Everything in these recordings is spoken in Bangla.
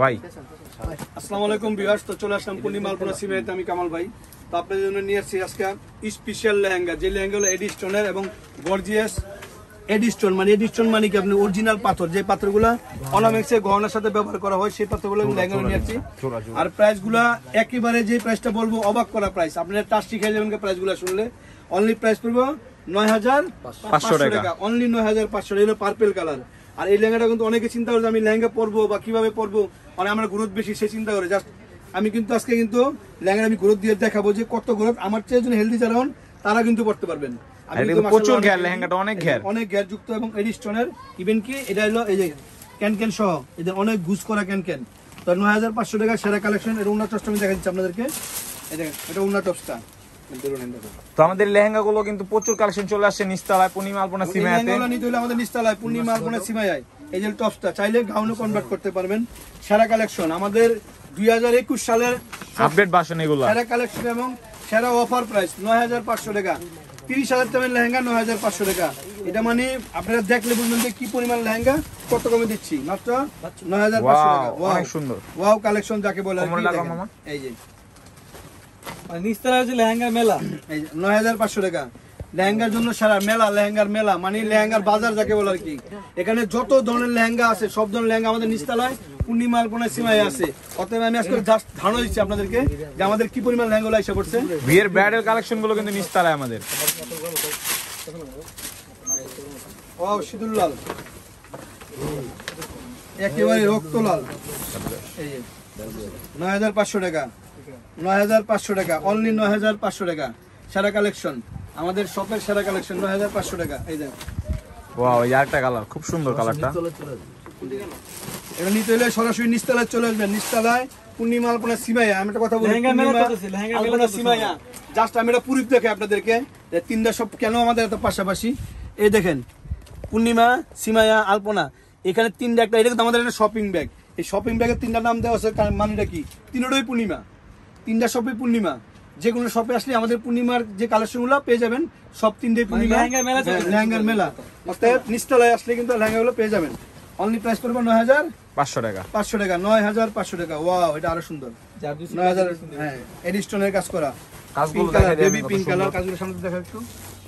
ভাই আসসালামু আলাইকুম ভিউয়ার্স, তো চলে আসলাম পূর্ণিমা আলপনা সিমেন্ট। আমি কামাল ভাই। তো আপনাদের জন্য নিয়ে আসছি আজকে স্পেশাল লেহেঙ্গা, যে লেহেঙ্গাগুলো এডি স্টোনের এবং গর্জিয়াস এডি স্টোন। এডি স্টোন মানে কি, আপনি অরিজিনাল পাথর, যে পাথরগুলো অনামেক্সে গহনার সাথে ব্যবহার করা হয়, সেই পাথরগুলো লেহেঙ্গা নিয়ে আসছি। আর প্রাইসগুলো একেবারে যে প্রাইসটা বলবো অবাক করা প্রাইস, আপনারা টাস্টি খেয়ে যাবেন প্রাইসগুলো শুনলে। অনলি প্রাইস পড়বো ৯৫০০ টাকা, অনলি ৯৫০০। এগুলো পার্পেল কালার। আর এই লেহেঙ্গাটা কিন্তু অনেকে চিন্তা করে আমি লেহেঙ্গা পরবো বা কিভাবে পরবো, মানে আমার গ্রোথ বেশি সে চিন্তা করে। জাস্ট আমি কিন্তু আজকে কিন্তু লেহেঙ্গা আমি গ্রোথ দিয়ে দেখাবো যে কত গ্রোথ। আমার চেয়ে জন্য হেলদি যারা হন তারা কিন্তু পড়তে পারবেন। প্রচুর ঘের, লেহেঙ্গাটা অনেক ঘের, অনেক ঘের যুক্ত এবং এডি স্টোনের। ইভেন কি এটা হলো এই যে ক্যান সহ, এদের অনেক গুজ করা ক্যান। তো ৯৫০০ টাকা সেরা কালেকশন। এটা উন্নত টপসটা আমি দেখা দিচ্ছি আপনাদেরকে। এই দেখেন, এটা উন্নত টপসটা। তো আমাদের লেহেঙ্গা গুলো কিন্তু প্রচুর কালেকশন চলে আসছে নিচতলায় পূর্ণিমা আলপনা সিমায়াতে। লেহেঙ্গাগুলো নিতে হলে আমাদের নিচতলায় পূর্ণিমা আলপনা সিমায়ায় এই যে টপসটা চাইলে গাউনে কনভার্ট করতে পারবেন। সেরা কালেকশন আমাদের ২০২১ সালের আপডেট ভার্সন এগুলো। সেরা কালেকশন এবং সেরা অফার প্রাইস ৯৫০০ টাকা। ৩০,০০০ দামের লেহেঙ্গা ৯৫০০ টাকা। এটা মানে আপনারা দেখলে বুঝবেন যে কি পরিমাণ লেহেঙ্গা কত কমে দিচ্ছি, মাত্র ৯৫০০ টাকা। অনেক সুন্দর ওয়াও কালেকশন যাকে বলে। এই যে নিচতলার যে লেহেঙ্গার মেলা, এই ৯৫০০ টাকা। লেহেঙ্গার জন্য সারা মেলা, লেহেঙ্গার মেলা মানে লেহেঙ্গার বাজার যাকে বলে আর কি। এখানে যত ধরনের লেহেঙ্গা আছে সব ধরনের লেহেঙ্গা আমাদের নিচতলায় পূর্ণিমা আলপনা সীমায় আছে। অতএব আমি আজকে জাস্ট ধারণা দিচ্ছি আপনাদেরকে যে আমাদের কি পরিমাণ লেহেঙ্গা এসে পড়ছে। বিয়ের ব্রাইডাল কালেকশন গুলো কিন্তু নিচতলায় আমাদের। ও সিঁদুর লাল, একেবারে রক্ত লাল। এই যে ৯৫০০ টাকা, ৯৫০০ টাকা, অনলি ৯৫০০ টাকা। সেরা কালেকশন আমাদের শপের সেরা কালেকশন ৯৫০০ টাকা। এই দেখ, ওয়াও, এই আরেকটা কালার খুব সুন্দর কালারটা। এটা নিতে হলে সরাসরি নিচতলায় চলে আসবেন। নিচতলায় পূর্ণিমা আলপনা সিমাইয়া। আমি একটা কথা বলি, আলপনা সিমাইয়া জাস্ট আমি এটা প্রুফ দেখে আপনাদেরকে তিনটা সব কেন আমাদের এত পাশাপাশি। এই দেখেন পূর্ণিমা সিমাইয়া আলপনা, এখানে তিনটা একটা, এটা কিন্তু আমাদের একটা শপিং ব্যাগ। এই শপিং ব্যাগের তিনটা নাম দেওয়া আছে, মানেটা কি, তিনটাই পূর্ণিমা, তিনটা শপে পূর্ণিমা। যে কোনো শপে আসলে আমাদের পূর্ণিমার যে কালেকশন গুলো পেয়ে যাবেন, সব তিনটাই পূর্ণিমা লেহেঙ্গার মেলা। অর্থাৎ নিচতলায় আসলে কিন্তু লেহেঙ্গা গুলো পেয়ে যাবেন। অনলি প্রাইস পড়বে ৯৫০০ টাকা, ৯৫০০ টাকা। ওয়াও, এটা আরো সুন্দর। ৯০০০, হ্যাঁ, এডি স্টোনের কাজ করা, pink colour, baby pink colour. কাজগুলো সামনে দেখা একটু।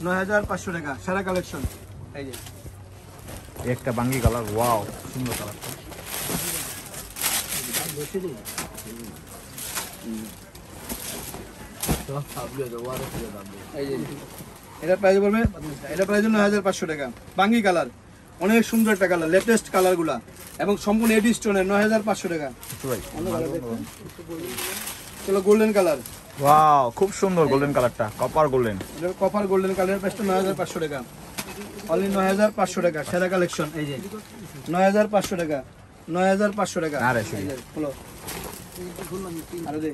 ৯৫০০ টাকা সারা কালেকশন। এই যে একটা বাঙ্গি কালার, ওয়াও সুন্দর কালারটা। এটা প্রাইস বলবে, এটা প্রাইস ৯৫০০ টাকা। বাঙ্গি কালার, অনেক সুন্দর একটা কালার, লেটেস্ট কালার গুলা এবং সম্পূর্ণ এডি স্টোনের। ৯৫০০ টাকা। চলো গোল্ডেন কালার, ওয়াও খুব সুন্দর গোল্ডেন কালারটা, কপার গোল্ডেন। এটা কপার গোল্ডেন কালার, প্রাইসটা ৯৫০০ টাকা, অনলি ৯৫০০ টাকা। সেরা কালেকশন। এই যে ৯৫০০ টাকা, ৯৫০০ টাকা। আরে হলো আরে দে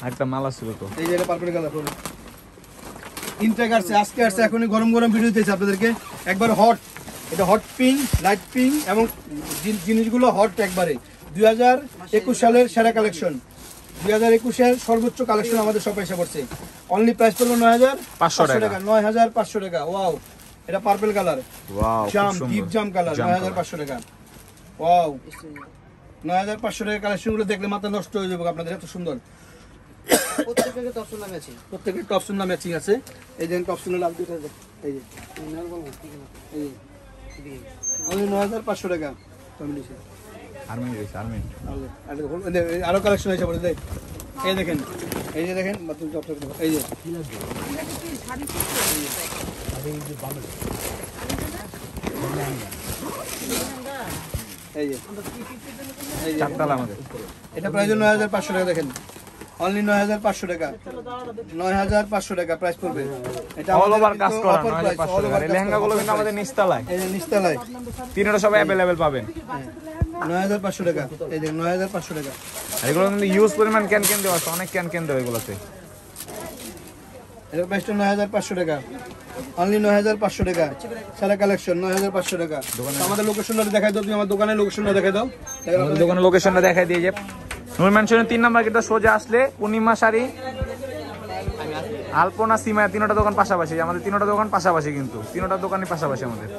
একটা মালা ছিল তো। এই যে এটা পার্পল কালার ইনটেক আসছে, আজকে আসছে, এখনই গরম গরম ভিডিও দিতেছি আপনাদেরকে। একবার হট, এটা হট পিঙ্ক, লাইট পিঙ্ক এবং জিনিসগুলো হট একবারে। ২০২১ সালের সেরা কালেকশন, ২০২১-এর সর্বোচ্চ কালেকশন আমাদের শপে এসে পড়ছে। অনলি প্রাইস পড়লো ৯৫০০ টাকা, ৯৫০০ টাকা। ওয়াও, এটা পার্পল কালার, ওয়াও জাম, ডিপ জাম কালার, ৯৫০০ টাকা। ওয়াও, ৯৫০০ টাকা কালেকশন গুলো দেখলে মাথা নষ্ট হয়ে যাবে আপনাদের, এত সুন্দর। প্রত্যেকের টপসন না ম্যাচিং আছে। এই যে টপসনের লাভ দুটো, এই যে অনলি ৯৫০০ টাকা। আরো কালেকশন হয়েছে বলে, এই দেখেন, এই যে দেখেন, এই যে এটা প্রাইস ৯৫০০ টাকা। দেখেন অনলি ৯৫০০ টাকা, ৯৫০০ টাকা প্রাইস পড়বে। এটা অল ওভার কাজ করা ৯৫০০ টাকা। এই লেহেঙ্গাগুলো কিন্তু আমাদের নিচতলায়, এই যে নিচতলায় তিনটা সব अवेलेबल পাবেন। ৯৫০০ টাকা। এই দেখেন ৯৫০০ টাকা। এগুলো কিন্তু ইউজ পরিমাণ ক্যান দেওয়া আছে, অনেক ক্যান দেওয়া এগুলোতে। এর প্রাইসটা ৯৫০০ টাকা, অনলি ৯৫০০ টাকা। সারা কালেকশন ৯৫০০ টাকা। আমাদের লোকেশনটা দেখাই দাও, তুমি আমার দোকানের লোকেশনটা দেখাই দাও। আমাদের দোকানের লোকেশনটা দেখাই দিয়ে যে নূর ম্যানশনের ৩ নাম্বার গেটটা সোজা আসলে পূর্ণিমা শাড়ি, আলপনা সিমায়া, তিনটা দোকান পাশাপাশি। আমাদের তিনটা দোকান পাশাপাশি, কিন্তু তিনটা দোকানই পাশাপাশি আমাদের।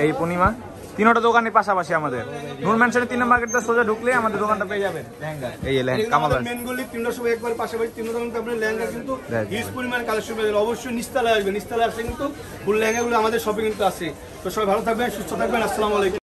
এই পূর্ণিমা, তিনটা দোকানের পাশাপাশি আমাদের নূর ম্যানশনের 3 নম্বর গেটটা সোজা ঢুকলে আমাদের দোকানটা পেয়ে যাবেন লেহেঙ্গা। এই লেহেঙ্গা কামাল ভাই মেন গলি তিনটা সব একবার পাশাপাশি তিন দোকান আপনি লেহেঙ্গা কিন্তু হিউজ পরিমাণ কালেকশন পেয়ে অবশ্যই নিস্তালায় আসবেন। নিস্তালায় আসলে কিন্তু ফুল লেহেঙ্গাগুলো আমাদের শপিং কিন্তু আছে। তো সবাই ভালো থাকবেন, সুস্থ থাকবেন। আসসালামু আলাইকুম।